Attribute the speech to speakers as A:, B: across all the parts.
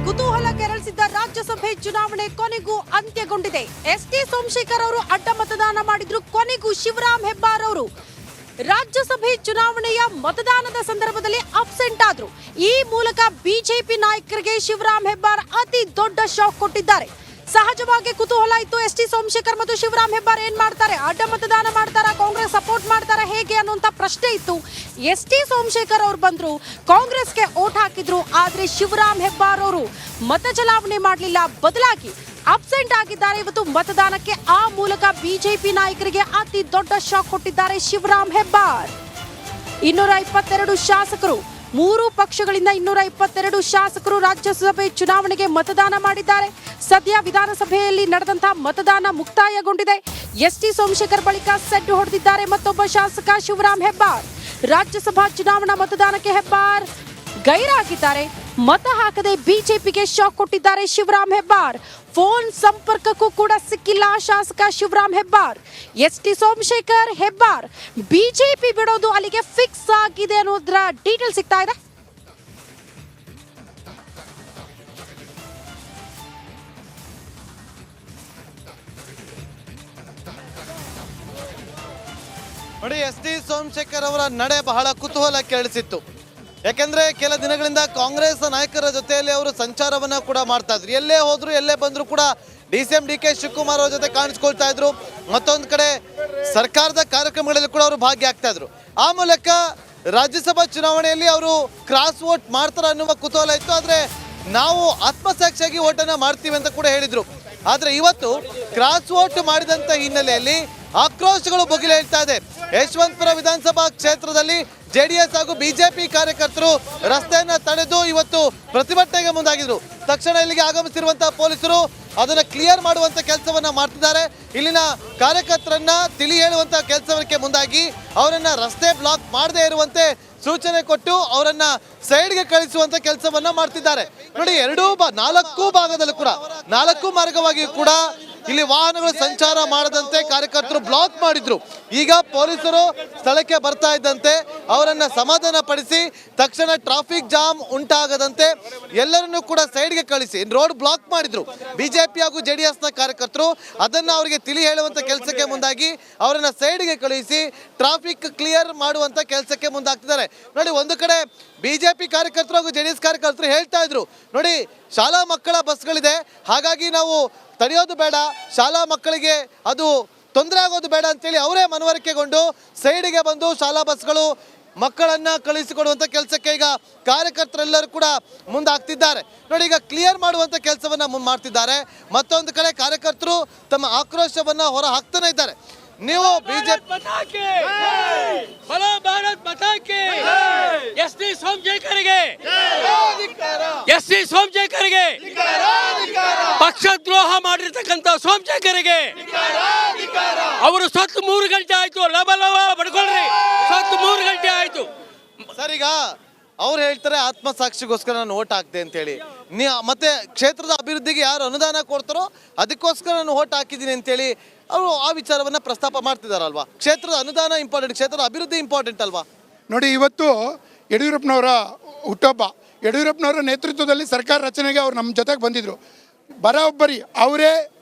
A: ಕುತೂಹಲ ಕೆರಳಿಸಿದ್ದ ರಾಜ್ಯಸಭೆ ಚುನಾವಣೆ ಕೊನೆಗೂ ಅಂತ್ಯಗೊಂಡಿದೆ. ಎಸ್ಟಿ ಸೋಮಶೇಖರ್ ಅವರು ಅಡ್ಡ ಮತದಾನ ಮಾಡಿದ್ರು. ಕೊನೆಗೂ ಶಿವರಾಮ್ ಹೆಬ್ಬಾರ್ ಅವರು ರಾಜ್ಯಸಭೆ ಚುನಾವಣೆಯ ಮತದಾನದ ಸಂದರ್ಭದಲ್ಲಿ ಅಬ್ಸೆಂಟ್ ಆದ್ರು. ಈ ಮೂಲಕ ಬಿಜೆಪಿ ನಾಯಕರಿಗೆ ಶಿವರಾಮ್ ಹೆಬ್ಬಾರ್ ಅತಿ ದೊಡ್ಡ ಶಾಕ್ ಕೊಟ್ಟಿದ್ದಾರೆ. ಸಹಜವಾಗಿ ಕುತೂಹಲ ಇತ್ತು. ಎಸ್ಟಿ ಸೋಮಶೇಖರ್ ಮತ್ತು ಶಿವರಾಮ್ ಹೆಬ್ಬಾರ್ ಏನ್ ಮಾಡ್ತಾರೆ, ಅಡ್ಡ ಮತದಾನ ಮಾಡ್ತಾರಾ, ಕಾಂಗ್ರೆಸ್ ಸಪೋರ್ಟ್ ಮಾಡ್ತಾರಾ, ಹೇಗೆ ಅನ್ನುವಂತ ಪ್ರಶ್ನೆ ಇತ್ತು. ಎಸ್ಟಿ ಸೋಮಶೇಖರ್ ಅವರು ಬಂದ್ರು, ಕಾಂಗ್ರೆಸ್ಗೆ ಓಟ್ ಹಾಕಿದ್ರು. ಆದ್ರೆ ಶಿವರಾಮ್ ಹೆಬ್ಬಾರ್ ಅವರು ಮತ ಚಲಾವಣೆ ಮಾಡಲಿಲ್ಲ, ಬದಲಾಗಿ ಅಬ್ಸೆಂಟ್ ಆಗಿದ್ದಾರೆ ಇವತ್ತು ಮತದಾನಕ್ಕೆ. ಆ ಮೂಲಕ ಬಿಜೆಪಿ ನಾಯಕರಿಗೆ ಅತಿ ದೊಡ್ಡ ಶಾಕ್ ಕೊಟ್ಟಿದ್ದಾರೆ ಶಿವರಾಮ್ ಹೆಬ್ಬಾರ್. 222 ಶಾಸಕರು, 3 ಪಕ್ಷಗಳಿಂದ 222 ಶಾಸಕರು ರಾಜ್ಯಸಭೆ ಚುನಾವಣೆಗೆ ಮತದಾನ ಮಾಡಿದ್ದಾರೆ. ಸದ್ಯ ವಿಧಾನಸಭೆಯಲ್ಲಿ ನಡೆದಂತಹ ಮತದಾನ ಮುಕ್ತಾಯಗೊಂಡಿದೆ. ಎಸ್ಟಿ ಸೋಮಶೇಖರ್ ಬಳಿಕ ಸೆಡ್ ಹೊಡೆದಿದ್ದಾರೆ ಮತ್ತೊಬ್ಬ ಶಾಸಕ ಶಿವರಾಮ್ ಹೆಬ್ಬಾರ್. ರಾಜ್ಯಸಭಾ ಚುನಾವಣಾ ಮತದಾನಕ್ಕೆ ಹೆಬ್ಬಾರ್ ಗೈರಾಗಿದ್ದಾರೆ. ಮತ ಹಾಕದೆ ಬಿಜೆಪಿಗೆ ಶಾಕ್ ಕೊಟ್ಟಿದ್ದಾರೆ ಶಿವರಾಮ್ ಹೆಬ್ಬಾರ್. ಫೋನ್ ಸಂಪರ್ಕಕ್ಕೂ ಕೂಡ ಸಿಕ್ಕಿಲ್ಲ ಶಾಸಕ ಶಿವರಾಮ್ ಹೆಬ್ಬಾರ್. ಎಸ್ಟಿ ಸೋಮಶೇಖರ್ ಹೆಬ್ಬಾರ್ ಬಿಜೆಪಿ ಬಿಡೋದು ಅಲ್ಲಿಗೆ ಫಿಕ್ಸ್ ಆಗಿದೆ ಅನ್ನೋದ್ರ ಡೀಟೇಲ್ ಸಿಗ್ತಾ ಇದೆ.
B: ನೋಡಿ, ಎಸ್ಟಿ ಸೋಮಶೇಖರ್ ಅವರ ನಡೆ ಬಹಳ ಕುತೂಹಲ ಕೆರಳಿಸಿತ್ತು. ಯಾಕೆಂದ್ರೆ ಕೆಲ ದಿನಗಳಿಂದ ಕಾಂಗ್ರೆಸ್ ನಾಯಕರ ಜೊತೆಯಲ್ಲಿ ಅವರು ಸಂಚಾರವನ್ನ ಕೂಡ ಮಾಡ್ತಾ ಇದ್ರು. ಎಲ್ಲೇ ಹೋದ್ರು, ಎಲ್ಲೇ ಬಂದ್ರು ಕೂಡ DCM DK ಶಿವಕುಮಾರ್ ಅವರ ಜೊತೆ ಕಾಣಿಸ್ಕೊಳ್ತಾ ಇದ್ರು. ಮತ್ತೊಂದು ಕಡೆ ಸರ್ಕಾರದ ಕಾರ್ಯಕ್ರಮಗಳಲ್ಲಿ ಕೂಡ ಅವರು ಭಾಗಿಯಾಗ್ತಾ ಇದ್ರು. ಆ ಮೂಲಕ ರಾಜ್ಯಸಭಾ ಚುನಾವಣೆಯಲ್ಲಿ ಅವರು ಕ್ರಾಸ್ ವೋಟ್ ಮಾಡ್ತಾರ ಅನ್ನುವ ಕುತೂಹಲ ಇತ್ತು. ಆದ್ರೆ ನಾವು ಆತ್ಮಸಾಕ್ಷಿಯಾಗಿ ಓಟನ್ನ ಮಾಡ್ತೀವಿ ಅಂತ ಕೂಡ ಹೇಳಿದ್ರು. ಆದ್ರೆ ಇವತ್ತು ಕ್ರಾಸ್ ವೋಟ್ ಮಾಡಿದಂತ ಹಿನ್ನೆಲೆಯಲ್ಲಿ ಆಕ್ರೋಶಗಳು ಭುಗಿಲೇಳ್ತಾ ಇದೆ. ಯಶವಂತಪುರ ವಿಧಾನಸಭಾ ಕ್ಷೇತ್ರದಲ್ಲಿ JDS ಹಾಗೂ ಬಿಜೆಪಿ ಕಾರ್ಯಕರ್ತರು ರಸ್ತೆಯನ್ನ ತಡೆದು ಇವತ್ತು ಪ್ರತಿಭಟನೆಗೆ ಮುಂದಾಗಿದ್ರು. ತಕ್ಷಣ ಇಲ್ಲಿಗೆ ಆಗಮಿಸಿರುವಂತಹ ಪೊಲೀಸರು ಅದನ್ನ ಕ್ಲಿಯರ್ ಮಾಡುವಂತ ಕೆಲಸವನ್ನ ಮಾಡ್ತಿದ್ದಾರೆ. ಇಲ್ಲಿನ ಕಾರ್ಯಕರ್ತರನ್ನ ತಿಳಿ ಹೇಳುವಂತ ಕೆಲಸಕ್ಕೆ ಮುಂದಾಗಿ ಅವರನ್ನ ರಸ್ತೆ ಬ್ಲಾಕ್ ಮಾಡದೇ ಇರುವಂತೆ ಸೂಚನೆ ಕೊಟ್ಟು ಅವರನ್ನ ಸೈಡ್ಗೆ ಕಳಿಸುವಂತ ಕೆಲಸವನ್ನ ಮಾಡ್ತಿದ್ದಾರೆ. ನೋಡಿ, 4 ಭಾಗದಲ್ಲೂ ಕೂಡ 4 ಮಾರ್ಗವಾಗಿ ಕೂಡ ಇಲ್ಲಿ ವಾಹನಗಳು ಸಂಚಾರ ಮಾಡದಂತೆ ಕಾರ್ಯಕರ್ತರು ಬ್ಲಾಕ್ ಮಾಡಿದ್ರು. ಈಗ ಪೊಲೀಸರು ಸ್ಥಳಕ್ಕೆ ಬರ್ತಾ ಇದ್ದಂತೆ ಅವರನ್ನ ಸಮಾಧಾನ ಪಡಿಸಿ ತಕ್ಷಣ ಟ್ರಾಫಿಕ್ ಜಾಮ್ ಉಂಟಾಗದಂತೆ ಎಲ್ಲರನ್ನೂ ಕೂಡ ಸೈಡ್ಗೆ ಕಳಿಸಿ ರೋಡ್ ಬ್ಲಾಕ್ ಮಾಡಿದ್ರು. ಬಿಜೆಪಿ ಹಾಗೂ JDS ನ ಕಾರ್ಯಕರ್ತರು ಅದನ್ನ ಅವರಿಗೆ ತಿಳಿ ಹೇಳುವಂತ ಕೆಲಸಕ್ಕೆ ಮುಂದಾಗಿ ಅವರನ್ನ ಸೈಡ್ಗೆ ಕಳಿಸಿ ಟ್ರಾಫಿಕ್ ಕ್ಲಿಯರ್ ಮಾಡುವಂತ ಕೆಲಸಕ್ಕೆ ಮುಂದಾಗ್ತಿದ್ದಾರೆ. ನೋಡಿ, ಒಂದು ಕಡೆ ಬಿಜೆಪಿ ಕಾರ್ಯಕರ್ತರು ಹಾಗೂ JDS ಕಾರ್ಯಕರ್ತರು ಹೇಳ್ತಾ ಇದ್ರು, ನೋಡಿ ಶಾಲಾ ಮಕ್ಕಳ ಬಸ್ಗಳಿದೆ, ಹಾಗಾಗಿ ನಾವು ತಡೆಯೋದು ಬೇಡ, ಶಾಲಾ ಮಕ್ಕಳಿಗೆ ಅದು ತೊಂದರೆ ಆಗೋದು ಬೇಡ ಅಂತೇಳಿ ಅವರೇ ಮನವರಿಕೆಗೊಂಡು ಸೈಡಿಗೆ ಬಂದು ಶಾಲಾ ಬಸ್ಗಳು ಮಕ್ಕಳನ್ನ ಕಳಿಸಿಕೊಡುವಂತ ಕೆಲಸಕ್ಕೆ ಈಗ ಕಾರ್ಯಕರ್ತರೆಲ್ಲರೂ ಕೂಡ ಮುಂದಾಗ್ತಿದ್ದಾರೆ. ನೋಡಿ, ಈಗ ಕ್ಲಿಯರ್ ಮಾಡುವಂತ ಕೆಲಸವನ್ನ ಮಾಡ್ತಿದ್ದಾರೆ. ಮತ್ತೊಂದು ಕಡೆ ಕಾರ್ಯಕರ್ತರು ತಮ್ಮ ಆಕ್ರೋಶವನ್ನ ಹೊರ ಹಾಕ್ತಾನೆ ಇದ್ದಾರೆ. ನೀವು ಬಿಜೆಪಿ
C: ಎಸ್ಟಿ ಸೋಮಶೇಖರ್ಗೆ ಪಕ್ಷದ್ರೋಹ ಮಾಡಿರ್ತಕ್ಕಂಥ ಸೋಮಶೇಖರ್ಗೆ ಅವರು ಸತ್ತು 3 ಗಂಟೆ ಆಯ್ತು. ಲವ ಬಡ್ಕೊಳ್ರಿ, ಸತ್ತು 3 ಗಂಟೆ ಆಯ್ತು.
B: ಸರ್, ಈಗ ಅವ್ರು ಹೇಳ್ತಾರೆ ಆತ್ಮಸಾಕ್ಷಿಗೋಸ್ಕರ ನಾನು ಓಟ್ ಹಾಕ್ದೆ ಅಂತ ಹೇಳಿ. ಮತ್ತೆ ಕ್ಷೇತ್ರದ ಅಭಿವೃದ್ಧಿಗೆ ಯಾರು ಅನುದಾನ ಕೊಡ್ತಾರೋ ಅದಕ್ಕೋಸ್ಕರ ನಾನು ಓಟ್ ಹಾಕಿದ್ದೀನಿ ಅಂತೇಳಿ ಅವರು ಆ ವಿಚಾರವನ್ನ ಪ್ರಸ್ತಾಪ ಮಾಡ್ತಿದಾರಲ್ವಾ? ಕ್ಷೇತ್ರದ ಅನುದಾನ ಇಂಪಾರ್ಟೆಂಟ್, ಕ್ಷೇತ್ರದ ಅಭಿವೃದ್ಧಿ ಇಂಪಾರ್ಟೆಂಟ್ ಅಲ್ವಾ?
D: ನೋಡಿ, ಇವತ್ತು ಯಡಿಯೂರಪ್ಪನವರ ಹುಟ್ಟುಹಬ್ಬ. ಯಡಿಯೂರಪ್ಪನವರ ನೇತೃತ್ವದಲ್ಲಿ ಸರ್ಕಾರ ರಚನೆಗೆ ಅವ್ರು ನಮ್ಮ ಜೊತೆಗೆ ಬಂದಿದ್ದರು. ಬರೋಬ್ಬರಿ ಅವರೇ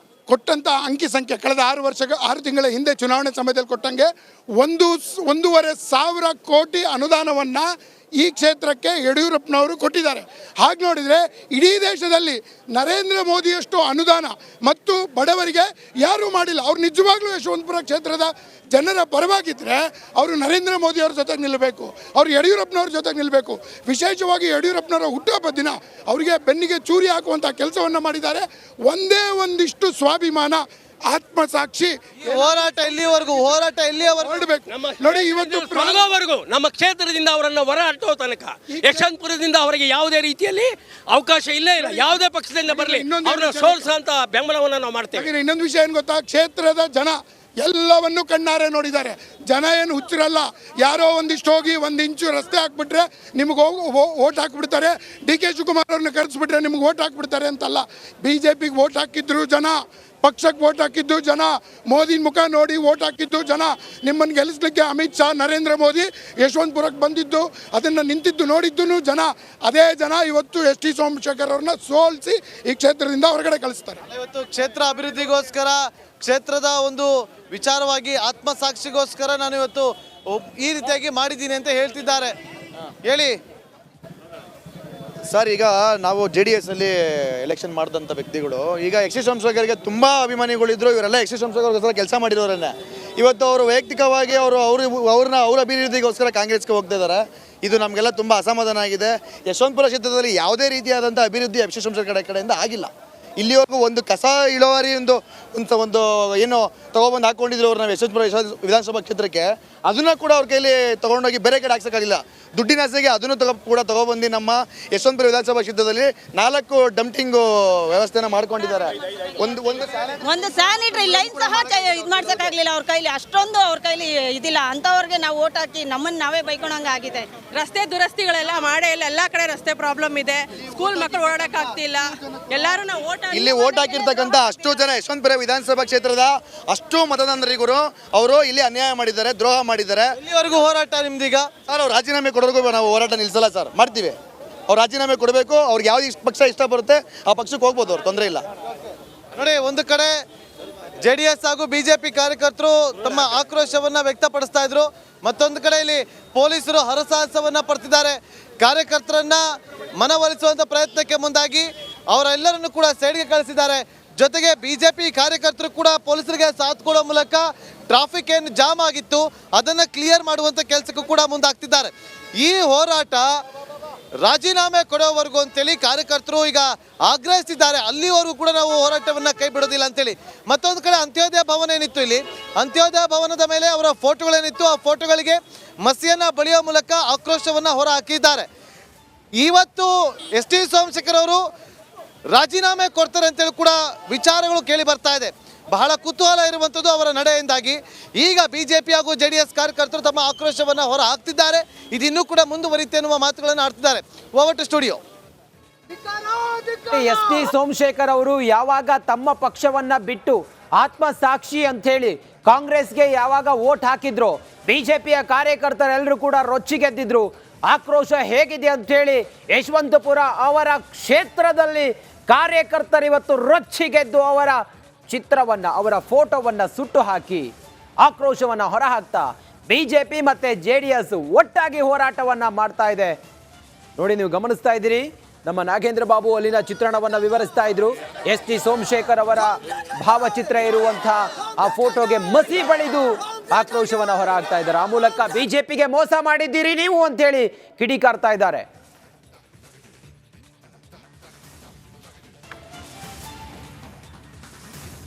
D: ಕೊಟ್ಟಂಥ ಅಂಕಿ ಸಂಖ್ಯೆ ಕಳೆದ 6 ತಿಂಗಳ ಹಿಂದೆ ಚುನಾವಣೆ ಸಮಯದಲ್ಲಿ ಕೊಟ್ಟಂಗೆ 1,500 ಕೋಟಿ ಅನುದಾನವನ್ನು ಈ ಕ್ಷೇತ್ರಕ್ಕೆ ಯಡಿಯೂರಪ್ಪನವರು ಕೊಟ್ಟಿದ್ದಾರೆ. ಹಾಗೆ ನೋಡಿದರೆ ಇಡೀ ದೇಶದಲ್ಲಿ ನರೇಂದ್ರ ಮೋದಿಯಷ್ಟು ಅನುದಾನ ಮತ್ತು ಬಡವರಿಗೆ ಯಾರೂ ಮಾಡಿಲ್ಲ. ಅವ್ರು ನಿಜವಾಗ್ಲೂ ಯಶವಂತಪುರ ಕ್ಷೇತ್ರದ ಜನರ ಪರವಾಗಿದ್ದರೆ ಅವರು ನರೇಂದ್ರ ಮೋದಿಯವ್ರ ಜೊತೆಗೆ ನಿಲ್ಲಬೇಕು, ಅವರು ಯಡಿಯೂರಪ್ಪನವ್ರ ಜೊತೆಗೆ ನಿಲ್ಲಬೇಕು. ವಿಶೇಷವಾಗಿ ಯಡಿಯೂರಪ್ಪನವರ ಹುಟ್ಟುಹಬ್ಬ ದಿನ ಅವರಿಗೆ ಬೆನ್ನಿಗೆ ಚೂರಿ ಹಾಕುವಂಥ ಕೆಲಸವನ್ನು ಮಾಡಿದ್ದಾರೆ. ಒಂದಿಷ್ಟು ಸ್ವಾಭಿಮಾನ, ಆತ್ಮಸಾಕ್ಷಿ
B: ಹೋರಾಟ ಎಲ್ಲಿವರೆಗೂ
D: ಹೊರಡಬೇಕು. ನೋಡಿ, ಇವತ್ತು
C: ನಮ್ಮ ಕ್ಷೇತ್ರದಿಂದ ಅವರನ್ನು ಹೊರ ಹಟ್ಟೋ ತನಕ ಯಶವಂತಪುರದಿಂದ ಅವರಿಗೆ ಯಾವುದೇ ರೀತಿಯಲ್ಲಿ ಅವಕಾಶ ಇಲ್ಲ. ಯಾವುದೇ ಪಕ್ಷದಿಂದ ಬರಲಿ ಅವ್ರನ್ನ ಸೋಲಿಸುವಂತ ಬೆಂಬಲವನ್ನು ನಾವು ಮಾಡ್ತೇವೆ.
D: ಇನ್ನೊಂದು ವಿಷಯ ಏನು ಗೊತ್ತಾ, ಕ್ಷೇತ್ರದ ಜನ ಎಲ್ಲವನ್ನು ಕಣ್ಣಾರೆ ನೋಡಿದ್ದಾರೆ. ಜನ ಏನು ಹುಚ್ಚರಲ್ಲ. ಯಾರೋ ಒಂದಿಷ್ಟು ಹೋಗಿ 1 ಇಂಚು ರಸ್ತೆ ಹಾಕ್ಬಿಟ್ರೆ ನಿಮಗೆ ಓಟ್ ಹಾಕ್ಬಿಡ್ತಾರೆ, DK ಶಿವಕುಮಾರ್ ಅವ್ರನ್ನ ಕರೆಸ್ಬಿಟ್ರೆ ನಿಮ್ಗೆ ಓಟ್ ಹಾಕ್ಬಿಡ್ತಾರೆ ಅಂತಲ್ಲ. BJPಗೆ ಓಟ್ ಹಾಕಿದ್ರು ಜನ, ಪಕ್ಷಕ್ಕೆ ವೋಟ್ ಹಾಕಿದ್ದು ಜನ, ಮೋದಿ ಮುಖ ನೋಡಿ ವೋಟ್ ಹಾಕಿದ್ದು ಜನ, ನಿಮ್ಮನ್ನು ಗೆಲ್ಲಿಸ್ಲಿಕ್ಕೆ ಅಮಿತ್ ಶಾ ನರೇಂದ್ರ ಮೋದಿ ಯಶವಂತಪುರಕ್ಕೆ ಬಂದಿದ್ದು, ಅದನ್ನು ನಿಂತಿದ್ದು ನೋಡಿದ್ದು ಜನ. ಅದೇ ಜನ ಇವತ್ತು ಎಸ್ ಟಿ ಸೋಮಶೇಖರ್ ಅವ್ರನ್ನ ಸೋಲಿಸಿ ಈ ಕ್ಷೇತ್ರದಿಂದ ಹೊರಗಡೆ ಕಳಿಸ್ತಾರೆ.
B: ಇವತ್ತು ಕ್ಷೇತ್ರ ಅಭಿವೃದ್ಧಿಗೋಸ್ಕರ, ಕ್ಷೇತ್ರದ ಒಂದು ವಿಚಾರವಾಗಿ ಆತ್ಮಸಾಕ್ಷಿಗೋಸ್ಕರ ನಾನು ಇವತ್ತು ಈ ರೀತಿಯಾಗಿ ಮಾಡಿದ್ದೀನಿ ಅಂತ ಹೇಳ್ತಿದ್ದಾರೆ. ಹೇಳಿ
E: ಸರ್, ಈಗ ನಾವು JDS ಅಲ್ಲಿ ಎಲೆಕ್ಷನ್ ಮಾಡಿದಂಥ ವ್ಯಕ್ತಿಗಳು, ಈಗ ಎಸ್ ಟಿ ಸೋಮಶೇಖರ್ಗೆ ತುಂಬ ಅಭಿಮಾನಿಗಳಿದ್ರು. ಇವರೆಲ್ಲ ಎಸ್ ಟಿ ಸೋಮಶೇಖರ್ಗೋಸ್ಕರ ಕೆಲಸ ಮಾಡಿರೋರನ್ನೇ. ಇವತ್ತು ಅವರು ವೈಯಕ್ತಿಕವಾಗಿ ಅವ್ರ ಅಭಿವೃದ್ಧಿಗೋಸ್ಕರ ಕಾಂಗ್ರೆಸ್ಗೆ ಹೋಗ್ತಾ ಇದ್ದಾರೆ. ಇದು ನಮಗೆಲ್ಲ ತುಂಬ ಅಸಮಾಧಾನ ಆಗಿದೆ. ಯಶವಂತಪುರ ಕ್ಷೇತ್ರದಲ್ಲಿ ಯಾವುದೇ ರೀತಿಯಾದಂಥ ಅಭಿವೃದ್ಧಿ ಎಸ್ ಟಿ ಸೋಮಶೇಖರ್ ಕಡೆಯಿಂದ ಆಗಿಲ್ಲ. ಇಲ್ಲಿವರೆಗೂ ಒಂದು ಕಸ ಇಳುವರಿ ಒಂದು ಏನು ತೊಗೊಬಂದು ಹಾಕ್ಕೊಂಡಿದ್ರು ಅವ್ರು ನಾವು ಯಶವಂತಪುರ ವಿಧಾನಸಭಾ ಕ್ಷೇತ್ರಕ್ಕೆ, ಅದನ್ನು ಕೂಡ ಅವ್ರ ಕೈಲಿ ತೊಗೊಂಡೋಗಿ ಬೇರೆ ಕಡೆ ಹಾಕ್ಸೋಕ್ಕಾಗಿಲ್ಲ. ದುಡ್ಡಿನ ಆಸೆಗೆ ಅದನ್ನು ತೊಗೊಬಂದು ನಮ್ಮ ಯಶವಂತಪುರ ವಿಧಾನಸಭಾ ಕ್ಷೇತ್ರದಲ್ಲಿ 4 ಡಂಪಿಂಗ್ ವ್ಯವಸ್ಥೆನ ಮಾಡ್ಕೊಂಡಿದ್ದಾರೆ.
F: ಒಂದು ಸ್ಯಾನಿಟರಿ ಲೈನ್ ಸಹ ಇದು ಮಾಡ್ಸೋಕ್ಕಾಗಲಿಲ್ಲ ಅವ್ರ ಕೈಲಿ. ಅಷ್ಟೊಂದು ಅವ್ರ ಕೈಲಿ ಇದಿಲ್ಲ. ಅಂಥವ್ರಿಗೆ ನಾವು ಓಟ್ ಹಾಕಿ ನಮ್ಮನ್ನು ನಾವೇ ಬೈಕೊಳಂಗೆ ಆಗಿದೆ.
G: ರಸ್ತೆ ದುರಸ್ತಿಗಳೆಲ್ಲ ಮಾಡೇ ಇಲ್ಲ. ಎಲ್ಲ ಕಡೆ ರಸ್ತೆ ಪ್ರಾಬ್ಲಮ್ ಇದೆ. ಸ್ಕೂಲ್ ಮಕ್ಕಳು ಓಡಾಡಕ್ ಆಗ್ತಿಲ್ಲ. ಎಲ್ಲರೂ ನಾವು
E: ಇಲ್ಲಿ ಓಟ್ ಹಾಕಿರ್ತಕ್ಕಂಥ ಅಷ್ಟು ಜನ ಯಶವಂತಪುರ ವಿಧಾನಸಭಾ ಕ್ಷೇತ್ರದ ಅಷ್ಟು ಮತದಾರರಿಗೂ ಅವರು ಇಲ್ಲಿ ಅನ್ಯಾಯ ಮಾಡಿದ್ದಾರೆ, ದ್ರೋಹ ಮಾಡಿದ್ದಾರೆ.
B: ಇಲ್ಲಿವರೆಗೂ ಹೋರಾಟ ನಿಮ್ದೀಗ
E: ಸರ್, ಅವ್ರು ರಾಜೀನಾಮೆ ಕೊಡೋರ್ಗೂ ನಾವು ಹೋರಾಟ ನಿಲ್ಲಿಸಲ್ಲ ಸರ್, ಮಾಡ್ತೀವಿ. ಅವ್ರು ರಾಜೀನಾಮೆ ಕೊಡಬೇಕು. ಅವ್ರಿಗೆ ಯಾವ್ದು ಪಕ್ಷ ಇಷ್ಟ ಬರುತ್ತೆ ಆ ಪಕ್ಷಕ್ಕೆ ಹೋಗ್ಬೋದು, ಅವ್ರು ತೊಂದರೆ ಇಲ್ಲ.
B: ನೋಡಿ, ಒಂದು ಕಡೆ JDS ಹಾಗೂ BJP ಕಾರ್ಯಕರ್ತರು ತಮ್ಮ ಆಕ್ರೋಶವನ್ನ ವ್ಯಕ್ತಪಡಿಸ್ತಾ ಇದ್ರು. ಮತ್ತೊಂದು ಕಡೆ ಇಲ್ಲಿ ಪೊಲೀಸರು ಹರಸಾಹಸವನ್ನ ಪಡ್ತಿದ್ದಾರೆ. ಕಾರ್ಯಕರ್ತರನ್ನ ಮನವೊಲಿಸುವಂತ ಪ್ರಯತ್ನಕ್ಕೆ ಮುಂದಾಗಿ ಅವರೆಲ್ಲರನ್ನು ಕೂಡ ಸೈಡ್ಗೆ ಕಳಿಸಿದ್ದಾರೆ. ಜೊತೆಗೆ BJP ಕಾರ್ಯಕರ್ತರು ಕೂಡ ಪೊಲೀಸರಿಗೆ ಸಾಥ್ ಕೊಡೋ ಮೂಲಕ ಟ್ರಾಫಿಕ್ ಏನು ಜಾಮ್ ಆಗಿತ್ತು ಅದನ್ನು ಕ್ಲಿಯರ್ ಮಾಡುವಂಥ ಕೆಲಸಕ್ಕೂ ಕೂಡ ಮುಂದಾಗ್ತಿದ್ದಾರೆ. ಈ ಹೋರಾಟ ರಾಜೀನಾಮೆ ಕೊಡೋವರೆಗೂ ಅಂತೇಳಿ ಕಾರ್ಯಕರ್ತರು ಈಗ ಆಗ್ರಹಿಸಿದ್ದಾರೆ. ಅಲ್ಲಿವರೆಗೂ ಕೂಡ ನಾವು ಹೋರಾಟವನ್ನು ಕೈ ಬಿಡೋದಿಲ್ಲ ಅಂತೇಳಿ. ಮತ್ತೊಂದು ಕಡೆ ಅಂತ್ಯೋದಯ ಭವನ ಏನಿತ್ತು, ಇಲ್ಲಿ ಅಂತ್ಯೋದಯ ಭವನದ ಮೇಲೆ ಅವರ ಫೋಟೋಗಳೇನಿತ್ತು ಆ ಫೋಟೋಗಳಿಗೆ ಮಸಿಯನ್ನು ಬಳಿಯೋ ಮೂಲಕ ಆಕ್ರೋಶವನ್ನು ಹೊರ ಹಾಕಿದ್ದಾರೆ. ಇವತ್ತು ಎಸ್ ಟಿ ಸೋಮಶೇಖರ್ ಅವರು ರಾಜೀನಾಮೆ ಕೊಡ್ತಾರೆ ಅಂತೇಳಿ ಕೂಡ ವಿಚಾರಗಳು ಕೇಳಿ ಬರ್ತಾ ಇದೆ. ಬಹಳ ಕುತೂಹಲ ಇರುವಂಥದ್ದು ಅವರ ನಡೆಯಿಂದಾಗಿ. ಈಗ BJP ಹಾಗೂ JDS ಕಾರ್ಯಕರ್ತರು ತಮ್ಮ ಆಕ್ರೋಶವನ್ನು ಹೊರ ಹಾಕ್ತಿದ್ದಾರೆ. ಇದು ಇನ್ನೂ ಕೂಡ ಮುಂದುವರಿಯುತ್ತೆ ಎನ್ನುವ ಮಾತುಗಳನ್ನು ಆಡ್ತಿದ್ದಾರೆ. Over to studio.
H: S T Somashekar ಅವರು ಯಾವಾಗ ತಮ್ಮ ಪಕ್ಷವನ್ನ ಬಿಟ್ಟು ಆತ್ಮಸಾಕ್ಷಿ ಅಂತ ಹೇಳಿ ಕಾಂಗ್ರೆಸ್ಗೆ ಯಾವಾಗ ವೋಟ್ ಹಾಕಿದ್ರು, BJPಯ ಕಾರ್ಯಕರ್ತರೆಲ್ಲರೂ ಕೂಡ ರೊಚ್ಚಿಗೆದ್ದಿದ್ರು. ಆಕ್ರೋಶ ಹೇಗಿದೆ ಅಂತ ಹೇಳಿ ಯಶವಂತಪುರ ಅವರ ಕ್ಷೇತ್ರದಲ್ಲಿ ಕಾರ್ಯಕರ್ತರು ಇವತ್ತು ರೊಚ್ಚಿಗೆದ್ದು ಅವರ ಚಿತ್ರವನ್ನ, ಅವರ ಫೋಟೋವನ್ನ ಸುಟ್ಟು ಹಾಕಿ ಆಕ್ರೋಶವನ್ನ ಹೊರಹಾಕ್ತಾ BJP ಮತ್ತೆ JDS ಒಟ್ಟಾಗಿ ಹೋರಾಟವನ್ನ ಮಾಡ್ತಾ ಇದೆ. ನೋಡಿ, ನೀವು ಗಮನಿಸ್ತಾ ಇದ್ದೀರಿ, ನಮ್ಮ ನಾಗೇಂದ್ರ ಬಾಬು ಅಲ್ಲಿನ ಚಿತ್ರಣವನ್ನು ವಿವರಿಸ್ತಾ ಇದ್ರು. ಎಸ್ ಟಿ ಸೋಮಶೇಖರ್ ಅವರ ಭಾವಚಿತ್ರ ಇರುವಂಥ ಆ ಫೋಟೋಗೆ ಮಸಿ ಬಳಿದು ಆಕ್ರೋಶವನ್ನು ಹೊರ ಹಾಕ್ತಾ ಇದ್ದಾರೆ. ಆ ಮೂಲಕ BJPಗೆ ಮೋಸ ಮಾಡಿದ್ದೀರಿ ನೀವು ಅಂತೇಳಿ ಕಿಡಿಕಾರ್ತಾ ಇದ್ದಾರೆ.